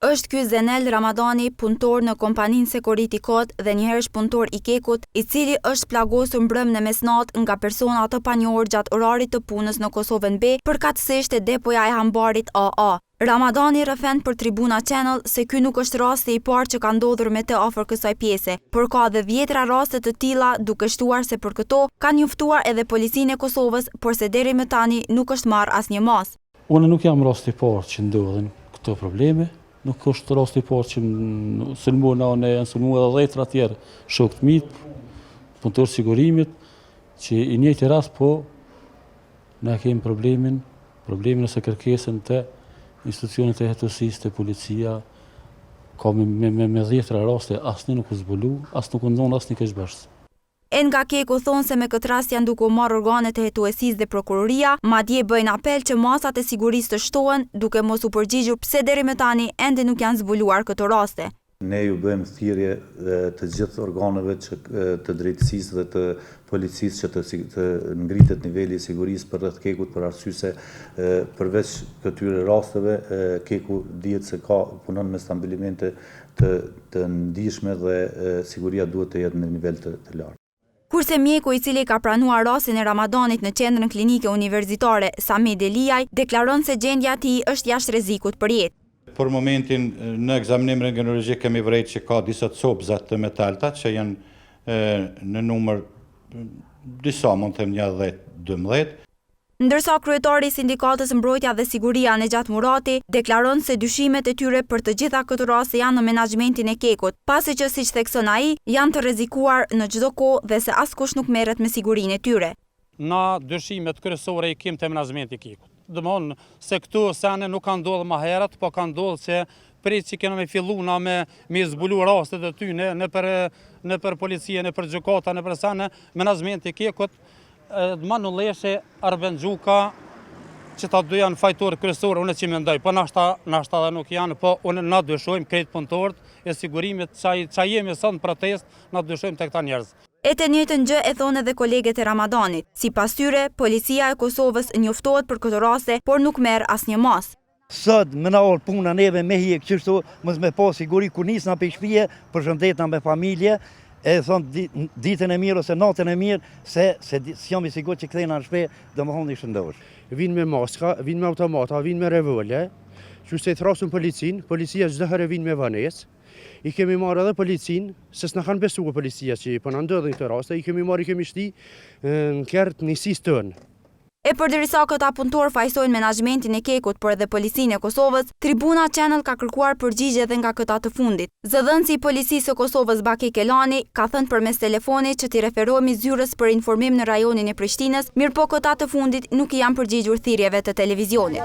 Është ky Zenel Ramadani, punëtor në kompaninë Security Code dhe njëherësh punëtor i Kekut, i cili është plagosur mbrëm në mesnatë nga persona të panjohur gjatë orarit të punës në Kosovën B, përkatësisht e depoja e hambarit AA. Ramadani rrëfen për Tribuna Channel se ky nuk është rasti i parë që ka ndodhur me të afër kësaj pjese, por ka dhe vjetra raste të tilla, duke shtuar se për këto kanë njoftuar edhe policinë e Kosovës, por se deri më tani nuk është marrë asnjë mas. Unë nuk jam rasti i parë që ndodhin këto probleme. Nuk është rasti i parë që sulmuar në sulmuar edhe dhjetra tjerë shokë të mi, punëtor sigurimit, që i njëjti rast, po ne kemi problemin ose kërkesën të institucionet e hetësisë, të policia, ka me dhjetra raste, asnjë nuk u zbulu, as nuk u ndon asnjë keqbërës. E nga Keku thonë se me këtë rast janë duke u marrë organet e hetuesisë dhe prokuroria, madje bëjnë apel që masat e sigurisë të shtohen, duke mos u përgjigjur pse deri më tani ende nuk janë zbuluar këto raste. Ne ju bëjmë thirrje të gjithë organeve të drejtësisë dhe të policisë që të ngritet niveli i sigurisë për rreth Kekut, për arsye se përveç këtyre rasteve Keku dihet se punon me stabilimente të ndihshme dhe siguria duhet të jetë në nivel të lartë. Kurse mjeku i cili ka pranuar rastin e Ramadanit në qendrën klinike universitare Sami Deliaj deklaron se gjendja e tij është jashtë rrezikut për jetë. Për momentin në ekzaminim rentgenologjik kemi vërejtë që ka disa copëza të metalta që janë në numër disa mund të them 10-12. Ndërsa kryetari i Sindikatës Mbrojtja dhe Siguria Nexhat Murati deklaron se dyshimet e tyre për të gjitha këto raste janë në menaxhmentin e Kekut, pasi që siç thekson ai, janë të rrezikuar në çdo kohë dhe se askush nuk merret me sigurinë e tyre. Na dyshimet kryesore i kemi te menaxhmenti i Kekut. Domthon se këtu sene nuk kanë ndodhur më herët, po kanë ndodhur se prit që kena me filluna me zbulu rastet e tyne në për policia, në për gjykata, në për sene menaxhmenti i Kekut. Manulleshe, Arben Gjuka, që ta dy janë fajtorë kryesore, unë që mendoj, po nashta dhe nuk janë, po unë na dyshojmë krejt punëtorët e sigurimit që jemi sot në protest, na dyshojmë të këta njerëz. E të njëjtën gjë e thonë edhe koleget e Ramadanit. Sipas tyre, policia e Kosovës njoftohet për këto raste, por nuk merr asnjë mas. Sot më na ol puna neve me hije kështu, mos me pas siguri kur nisna pe shtëpie, përshëndetna me familje. E thonë ditën e mirë ose natën e mirë, se jam i sigurt që kthejna në shtëpi, domethënë ishte ndosh. Vinë me maska, vinë me automata, vinë me revolje, që se thrasun policia çdo herë vinë me vanesë. I kemi marrë edhe policinë, se s'na kanë besuar policia që po na ndodhin këto raste, i kemi marrë, i kemi shti në kert nisisë tonë. E përderisa këta punëtor fajsojnë menaxhmentin e Kekut, por edhe policinë e Kosovës, Tribuna Channel ka kërkuar përgjigje edhe nga këta të fundit. Zëdhënësi i policisë së Kosovës Baki Kelani ka thënë përmes telefonit që t'i referohemi zyrës për informim në rajonin e Prishtinës, mirë po këta të fundit nuk i janë përgjigjur thirrjeve të televizionit.